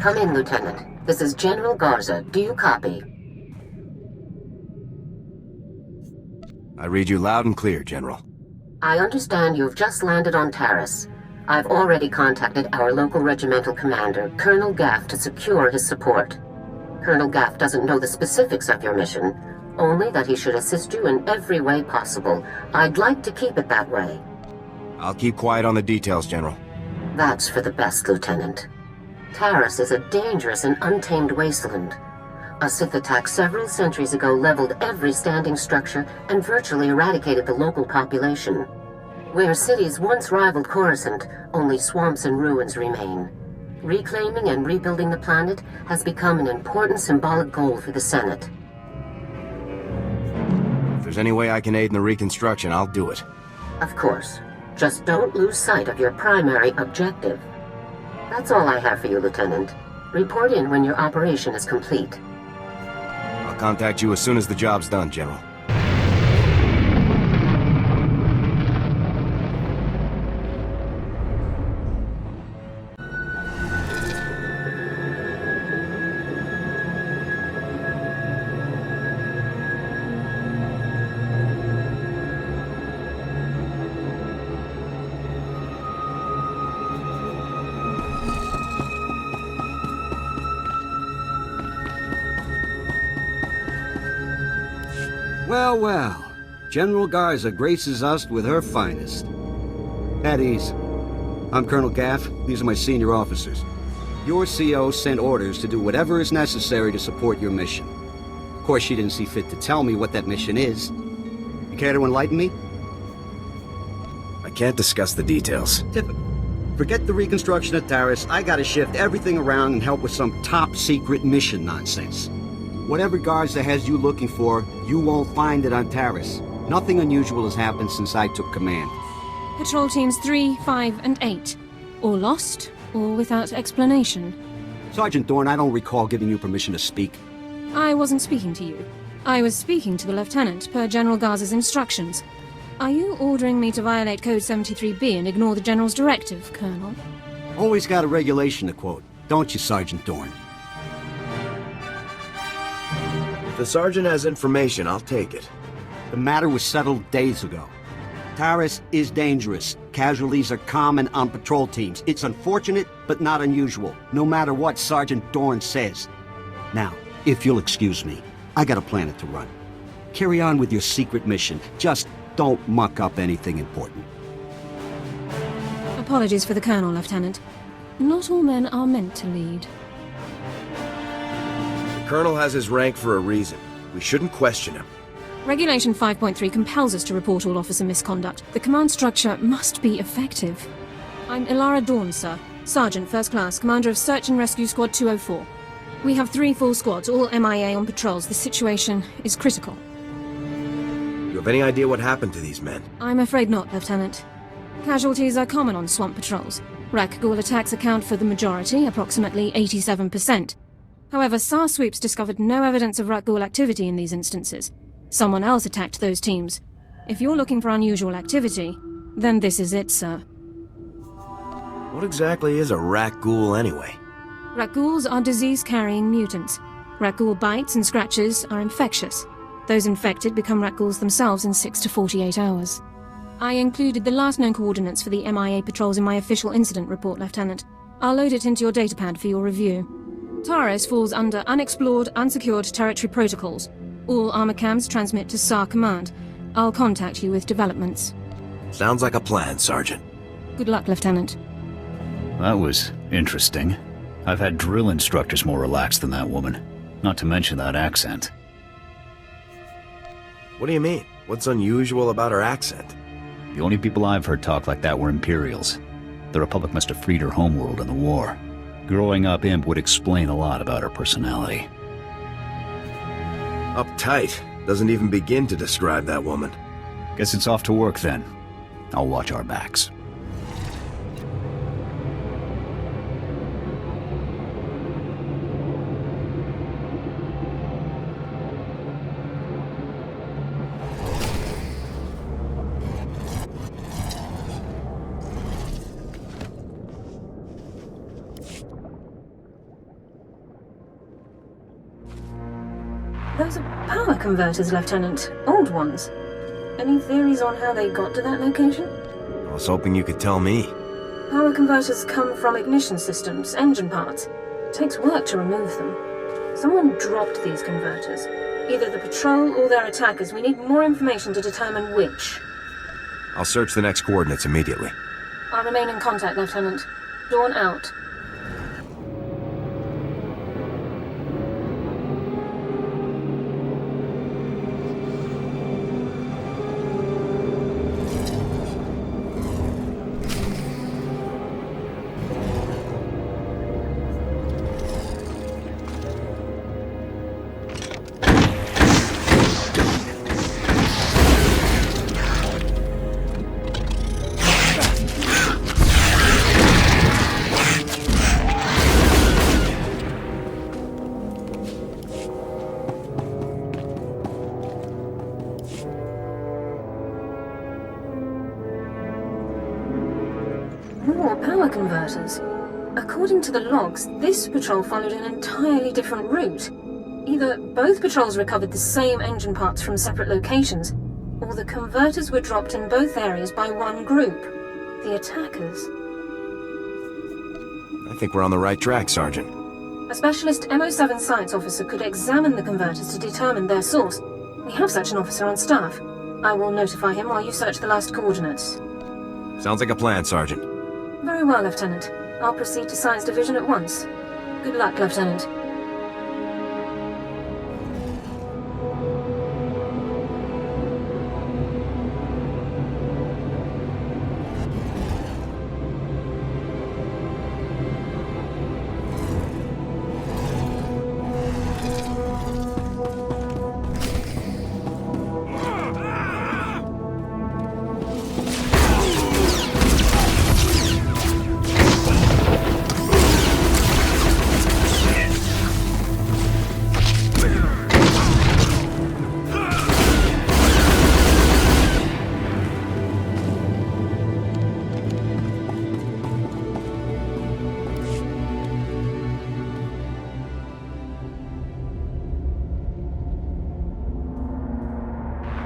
Come in, Lieutenant. This is General Garza. Do you copy? I read you loud and clear, General. I understand you've just landed on Taris. I've already contacted our local regimental commander, Colonel Gaff, to secure his support. Colonel Gaff doesn't know the specifics of your mission, only that he should assist you in every way possible. I'd like to keep it that way. I'll keep quiet on the details, General. That's for the best, Lieutenant. Taris is a dangerous and untamed wasteland. A Sith attack several centuries ago leveled every standing structure and virtually eradicated the local population. Where cities once rivaled Coruscant, only swamps and ruins remain. Reclaiming and rebuilding the planet has become an important symbolic goal for the Senate. If there's any way I can aid in the reconstruction, I'll do it. Of course. Just don't lose sight of your primary objective. That's all I have for you, Lieutenant. Report in when your operation is complete. I'll contact you as soon as the job's done, General. Well, well. General Garza graces us with her finest. At ease. I'm Colonel Gaff. These are my senior officers. Your CO sent orders to do whatever is necessary to support your mission. Of course, she didn't see fit to tell me what that mission is. You care to enlighten me? I can't discuss the details. Forget the reconstruction of Taris. I gotta shift everything around and help with some top-secret mission nonsense. Whatever Garza has you looking for, you won't find it on Taris. Nothing unusual has happened since I took command. Patrol teams 3, 5, and 8. All lost, or without explanation. Sergeant Dorn, I don't recall giving you permission to speak. I wasn't speaking to you. I was speaking to the Lieutenant, per General Garza's instructions. Are you ordering me to violate Code 73B and ignore the General's directive, Colonel? Always got a regulation to quote, don't you, Sergeant Dorn? If the Sergeant has information, I'll take it. The matter was settled days ago. Taris is dangerous. Casualties are common on patrol teams. It's unfortunate, but not unusual, no matter what Sergeant Dorn says. Now, if you'll excuse me, I got a planet to run. Carry on with your secret mission. Just don't muck up anything important. Apologies for the Colonel, Lieutenant. Not all men are meant to lead. The Colonel has his rank for a reason. We shouldn't question him. Regulation 5.3 compels us to report all officer misconduct. The command structure must be effective. I'm Ilara Dawn, sir. Sergeant, First Class, Commander of Search and Rescue Squad 204. We have 3 full squads, all MIA on patrols. The situation is critical. You have any idea what happened to these men? I'm afraid not, Lieutenant. Casualties are common on swamp patrols. Rakghoul attacks account for the majority, approximately 87%. However, SAR sweeps discovered no evidence of Rakghoul activity in these instances. Someone else attacked those teams. If you're looking for unusual activity, then this is it, sir. What exactly is a Rakghoul anyway? Rakghouls are disease-carrying mutants. Rakghoul bites and scratches are infectious. Those infected become Rakghouls themselves in 6 to 48 hours. I included the last known coordinates for the MIA patrols in my official incident report, Lieutenant. I'll load it into your datapad for your review. Taris falls under Unexplored, Unsecured Territory Protocols. All armor cams transmit to SAR Command. I'll contact you with developments. Sounds like a plan, Sergeant. Good luck, Lieutenant. That was interesting. I've had drill instructors more relaxed than that woman. Not to mention that accent. What do you mean? What's unusual about her accent? The only people I've heard talk like that were Imperials. The Republic must have freed her homeworld in the war. Growing up Imp would explain a lot about her personality. Uptight. Doesn't even begin to describe that woman. Guess it's off to work then. I'll watch our backs. Those are power converters, Lieutenant. Old ones. Any theories on how they got to that location? I was hoping you could tell me. Power converters come from ignition systems, engine parts. It takes work to remove them. Someone dropped these converters. Either the patrol or their attackers. We need more information to determine which. I'll search the next coordinates immediately. I'll remain in contact, Lieutenant. Dawn out. More power converters. According to the logs, this patrol followed an entirely different route. Either both patrols recovered the same engine parts from separate locations, or the converters were dropped in both areas by one group. The attackers. I think we're on the right track, Sergeant. A specialist MO7 science officer could examine the converters to determine their source. We have such an officer on staff. I will notify him while you search the last coordinates. Sounds like a plan, Sergeant. Very well, Lieutenant. I'll proceed to Science Division at once. Good luck, Lieutenant.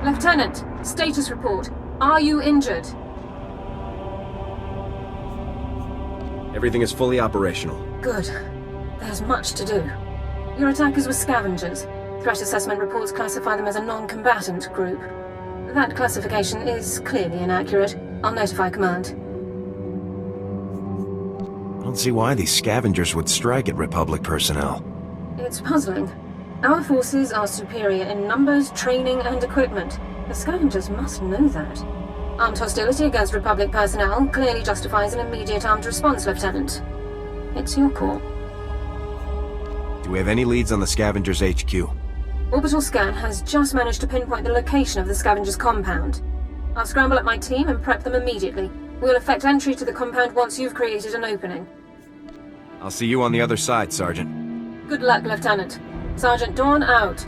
Lieutenant, status report. Are you injured? Everything is fully operational. Good. There's much to do. Your attackers were scavengers. Threat assessment reports classify them as a non-combatant group. That classification is clearly inaccurate. I'll notify command. I don't see why these scavengers would strike at Republic personnel. It's puzzling. Our forces are superior in numbers, training, and equipment. The scavengers must know that. Armed hostility against Republic personnel clearly justifies an immediate armed response, Lieutenant. It's your call. Do we have any leads on the scavengers' HQ? Orbital scan has just managed to pinpoint the location of the scavengers' compound. I'll scramble up my team and prep them immediately. We'll effect entry to the compound once you've created an opening. I'll see you on the other side, Sergeant. Good luck, Lieutenant. Sergeant Dawn out.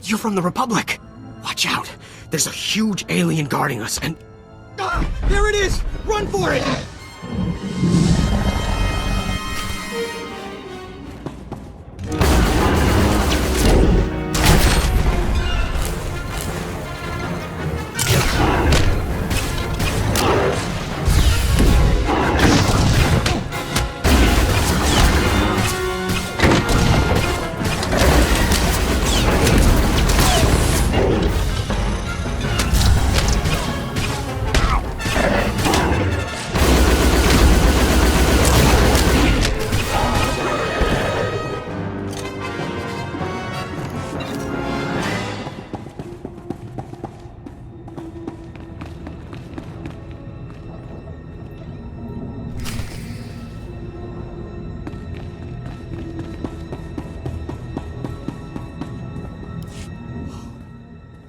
You're from the Republic! Watch out! There's a huge alien guarding us, and... Ah! There it is! Run for it!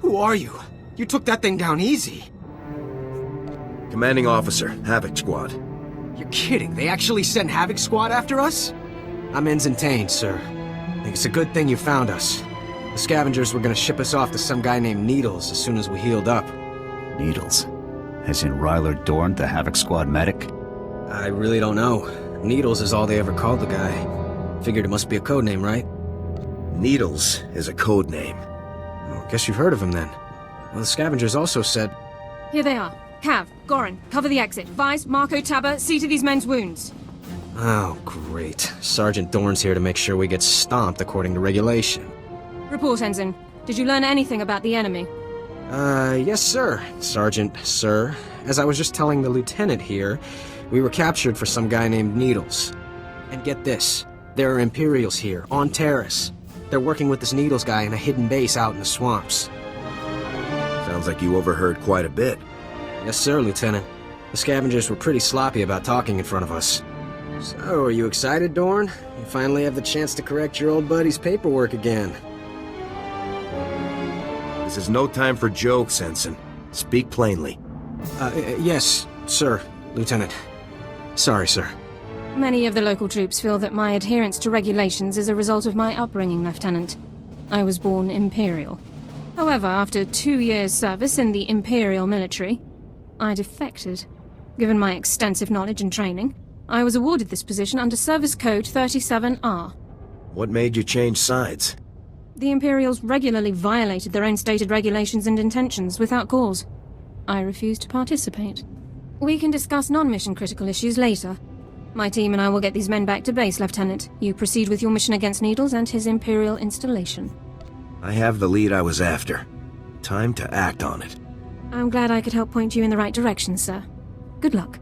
Who are you? You took that thing down easy. Commanding Officer, Havoc Squad. You're kidding. They actually sent Havoc Squad after us? I'm Ensign Tane, sir. I think it's a good thing you found us. The scavengers were gonna ship us off to some guy named Needles as soon as we healed up. Needles? As in Ryler Dorn, the Havoc Squad medic? I really don't know. Needles is all they ever called the guy. Figured it must be a code name, right? Needles is a code name. Oh, guess you've heard of him then. Well, the scavengers also said... Here they are. Cav, Gorin, cover the exit. Vice, Marco, Tabba, see to these men's wounds. Oh, great. Sergeant Dorn's here to make sure we get stomped according to regulation. Report, Ensign. Did you learn anything about the enemy? Yes, sir. Sergeant, sir. As I was just telling the lieutenant here, we were captured for some guy named Needles. And get this, there are Imperials here, on Taris. They're working with this Needles guy in a hidden base out in the swamps. Sounds like you overheard quite a bit. Yes, sir, Lieutenant. The scavengers were pretty sloppy about talking in front of us. So, are you excited, Dorn? You finally have the chance to correct your old buddy's paperwork again. This is no time for jokes, Ensign. Speak plainly. Yes, sir, Lieutenant. Sorry, sir. Many of the local troops feel that my adherence to regulations is a result of my upbringing, Lieutenant. I was born Imperial. However, after 2 years' service in the Imperial military, I defected. Given my extensive knowledge and training, I was awarded this position under Service Code 37R. What made you change sides? The Imperials regularly violated their own stated regulations and intentions without cause. I refused to participate. We can discuss non-mission critical issues later. My team and I will get these men back to base, Lieutenant. You proceed with your mission against Needles and his Imperial installation. I have the lead I was after. Time to act on it. I'm glad I could help point you in the right direction, sir. Good luck.